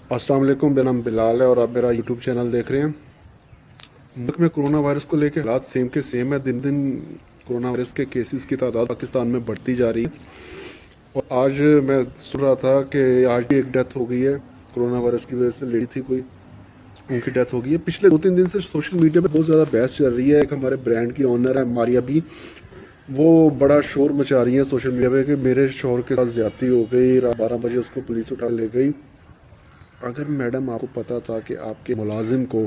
अस्सलाम वालेकुम, मेरा नाम बिलाल है और आप मेरा यूट्यूब चैनल देख रहे हैं। मुल्क में कोरोना वायरस को लेकर हालात सेम के सेम है। दिन दिन कोरोना वायरस के केसेस की तादाद पाकिस्तान में बढ़ती जा रही है। और आज मैं सुन रहा था कि आज भी एक डेथ हो गई है कोरोना वायरस की वजह से। लेडी थी कोई, उनकी डेथ हो गई है। पिछले 2-3 दिन से सोशल मीडिया पे बहुत ज़्यादा बहस चल रही है। एक हमारे ब्रांड की ऑनर है मारिया बी, वो बड़ा शोर मचा रही है सोशल मीडिया पे कि मेरे शोहर के साथ ज्यादती हो गई, रात 12 बजे उसको पुलिस उठा ले गई। अगर मैडम आपको पता था कि आपके मुलाजिम को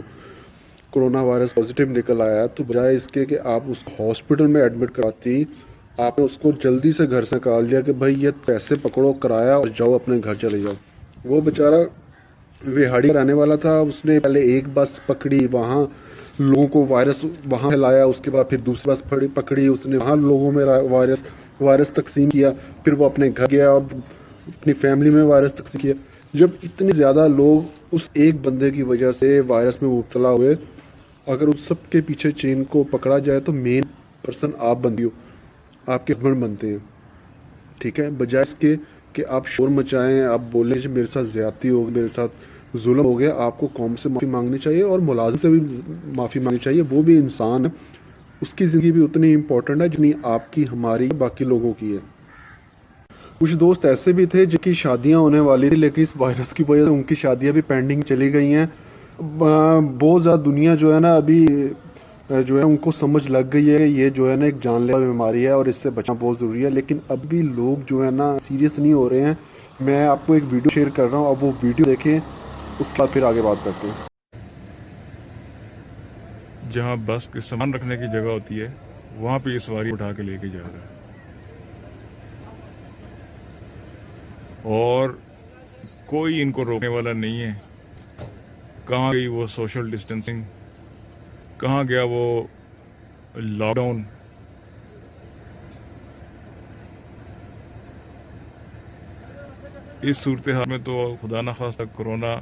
कोरोना वायरस पॉजिटिव निकल आया, तो बजाय इसके कि आप उसको हॉस्पिटल में एडमिट कराती, आपने उसको जल्दी से घर से निकाल दिया कि भाई ये पैसे पकड़ो, किराया और जाओ अपने घर चले जाओ। वो बेचारा विहाड़ी रहने वाला था, उसने पहले एक बस पकड़ी, वहाँ लोगों को वायरस वहाँ फैलाया, उसके बाद फिर दूसरी बस पकड़ी, उसने वहाँ लोगों में वायरस तकसीम किया, फिर वो अपने घर गया और अपनी फैमिली में वायरस तकसीम किया। जब इतने ज़्यादा लोग उस एक बंदे की वजह से वायरस में मुब्तला हुए, अगर उस सब के पीछे चेन को पकड़ा जाए तो मेन पर्सन आप बनती हो, आपके हस्बैंड बनते हैं, ठीक है। बजाय इसके कि आप शोर मचाएं, आप बोलें कि मेरे साथ ज़्यादती हो गई, मेरे साथ जुल्म हो गया, आपको कौम से माफ़ी मांगनी चाहिए और मुलाजिम से भी माफ़ी मांगनी चाहिए। वो भी इंसान है, उसकी ज़िंदगी भी उतनी इम्पोर्टेंट है जितनी आपकी, हमारी, बाकी लोगों की है। कुछ दोस्त ऐसे भी थे जिनकी शादियां होने वाली थी, लेकिन इस वायरस की वजह से उनकी शादियां भी पेंडिंग चली गई हैं। बहुत ज़्यादा दुनिया जो है ना अभी जो है उनको समझ लग गई है ये जो है ना एक जानलेवा बीमारी है और इससे बचना बहुत ज़रूरी है। लेकिन अब भी लोग जो है ना सीरियस नहीं हो रहे हैं। मैं आपको एक वीडियो शेयर कर रहा हूँ, अब वो वीडियो देखें, उसके बाद फिर आगे बात करते हैं। जहाँ बस के सामान रखने की जगह होती है, वहाँ पे ये सवारी उठा के लेके जा रहा है और कोई इनको रोकने वाला नहीं है। कहाँ गई वो सोशल डिस्टेंसिंग, कहाँ गया वो लॉकडाउन। इस सूरत हाल में तो खुदा न खास्ता कोरोना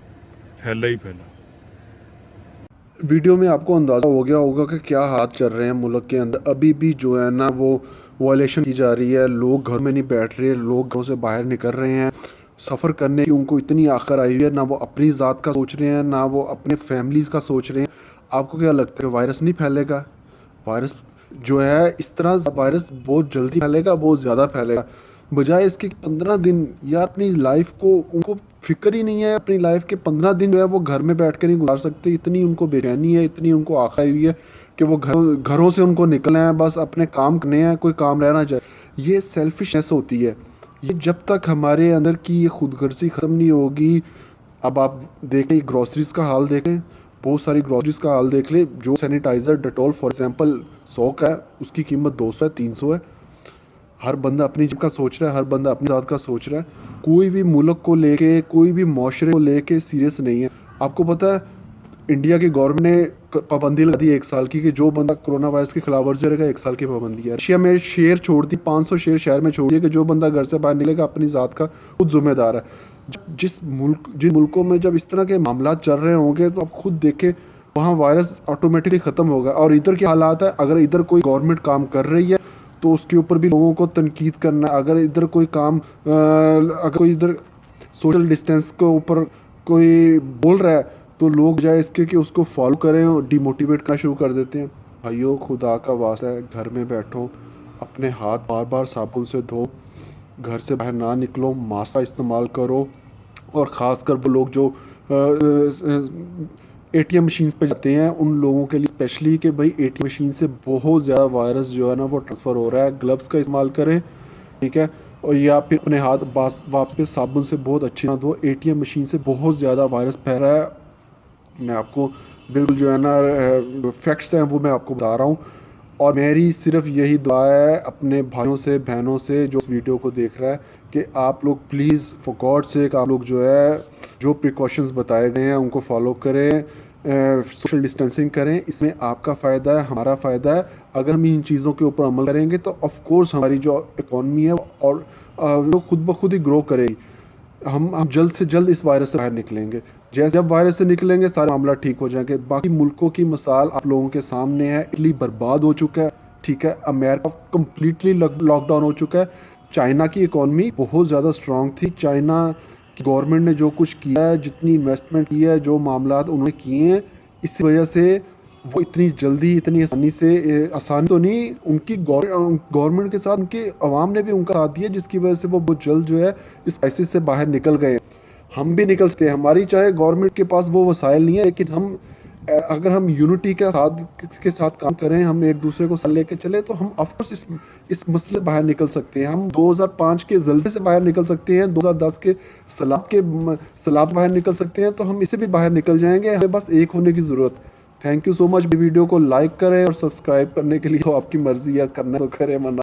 फैला ही फैला। वीडियो में आपको अंदाज़ा हो गया होगा कि क्या हाथ चल रहे हैं मुल्क के अंदर। अभी भी जो है ना वो वायलेशन की जा रही है, लोग घर में नहीं बैठ रहे, लोग घरों से बाहर निकल रहे हैं। सफ़र करने की उनको इतनी आखिर आई हुई है, ना वो अपनी ज़ात का सोच रहे हैं, ना वो अपने फैमिलीज़ का सोच रहे हैं। आपको क्या लगता है वायरस नहीं फैलेगा? वायरस जो है इस तरह वायरस बहुत जल्दी फैलेगा, बहुत ज़्यादा फैलेगा। बजाय इसके 15 दिन या अपनी लाइफ को, उनको फिक्र ही नहीं है अपनी लाइफ के 15 दिन जो है वो घर में बैठ कर नहीं गुजार सकते। इतनी उनको बेचैनी है, इतनी उनको आखा हुई है कि वो घरों से उनको निकलना है, बस अपने काम करने हैं, कोई काम रहना चाहिए। ये सेल्फिशनेस होती है। ये जब तक हमारे अंदर की ये खुदगर्जी ख़त्म नहीं होगी। अब आप देखें ग्रॉसरीज़ का हाल देखें, बहुत सारी ग्रॉसरीज़ का हाल देख लें। जो सैनिटाइज़र डेटॉल फॉर एग्जांपल 100 का है, उसकी कीमत 200 है, 300 है। हर बंदा अपनी जेब का सोच रहा है, हर बंदा अपनी ज़ात का सोच रहा है। कोई भी मुल्क को लेके, कोई भी माशरे को लेके सीरियस नहीं है। आपको पता है इंडिया की गवर्नमेंट ने पाबंदी लगा दी 1 साल की कि जो बंदा कोरोना वायरस के खिलाफ वर्जी करेगा 1 साल की पाबंदी है। रशिया में शेर छोड़ दी, 500 शेर शहर में छोड़ दिए कि जो बंदा घर से बाहर निकलेगा अपनी ज़ात का खुद जिम्मेदार है। जिन मुल्कों में जब इस तरह के मामला चल रहे होंगे तो आप खुद देखें वहाँ वायरस ऑटोमेटिकली ख़त्म होगा। और इधर के हालात है, अगर इधर कोई गवर्नमेंट काम कर रही है तो उसके ऊपर भी लोगों को तनकीद करना। अगर इधर कोई काम अगर कोई इधर सोशल डिस्टेंस के ऊपर कोई बोल रहा है तो लोग जाए इसके कि उसको फॉलो करें और डिमोटिवेट करना शुरू कर देते हैं। भाइयों, खुदा का वास्ता है, घर में बैठो, अपने हाथ बार बार साबुन से धो, घर से बाहर ना निकलो, मास्क का इस्तेमाल करो। और ख़ासकर वो लोग जो एटीएम मशीन्स पे जाते हैं उन लोगों के लिए स्पेशली कि भाई एटीएम मशीन से बहुत ज़्यादा वायरस जो है ना वो ट्रांसफ़र हो रहा है। ग्लव्स का इस्तेमाल करें, ठीक है, और या फिर अपने हाथ वापस पे साबुन से बहुत अच्छी ना धो। एटीएम मशीन से बहुत ज़्यादा वायरस फैल रहा है। मैं आपको बिल्कुल जो है ना फैक्ट्स हैं वो मैं आपको बता रहा हूँ। और मेरी सिर्फ यही दुआ है अपने भाइयों से, बहनों से जो इस वीडियो को देख रहा है कि आप लोग प्लीज़ फॉर गॉड सेक आप लोग जो है जो प्रिकॉशंस बताए गए हैं उनको फॉलो करें, सोशल डिस्टेंसिंग करें। इसमें आपका फ़ायदा है, हमारा फ़ायदा है। अगर हम इन चीज़ों के ऊपर अमल करेंगे तो ऑफ कोर्स हमारी जो इकॉनमी है और वो खुद ब खुद ही ग्रो करेगी। हम जल्द से जल्द इस वायरस से बाहर निकलेंगे। जैसे जब वायरस से निकलेंगे सारे मामला ठीक हो जाएंगे। बाकी मुल्कों की मिसाल आप लोगों के सामने है। इटली बर्बाद हो चुका है, ठीक है, अमेरिका कम्प्लीटली लॉकडाउन हो चुका है। चाइना की इकॉनमी बहुत ज़्यादा स्ट्रांग थी। चाइना کہ گورنمنٹ نے جو کچھ کیا ہے، جتنی انویسٹمنٹ کی ہے، جو معاملات انہوں نے کیے ہیں، اس وجہ سے وہ اتنی جلدی اتنی آسانی تو نہیں، ان کی گورنمنٹ کے ساتھ ان کی عوام نے بھی ان کا ساتھ دیا، جس کی وجہ سے وہ بہت جلد جو ہے اس کرائسس سے باہر نکل گئے. ہم بھی نکل سکتے ہیں. ہماری چاہے گورنمنٹ کے پاس وہ وسائل نہیں ہے، لیکن اگر ہم یونٹی کے ساتھ کام کریں، ہم ایک دوسرے کو ساتھ لے کے چلیں، تو ہم آف کورس اس مسئلے سے باہر نکل سکتے ہیں. ہم 2005 کے زلزلے سے باہر نکل سکتے ہیں، 2010 کے سیلاب سے باہر نکل سکتے ہیں، تو ہم اسے بھی باہر نکل جائیں گے. ہمیں بس ایک ہونے کی ضرورت. Thank you so much. Video کو لائک کریں اور سبسکرائب کرنے کے لیے تو آپ کی مرضی ہے، کرنا تو کریں، ورنہ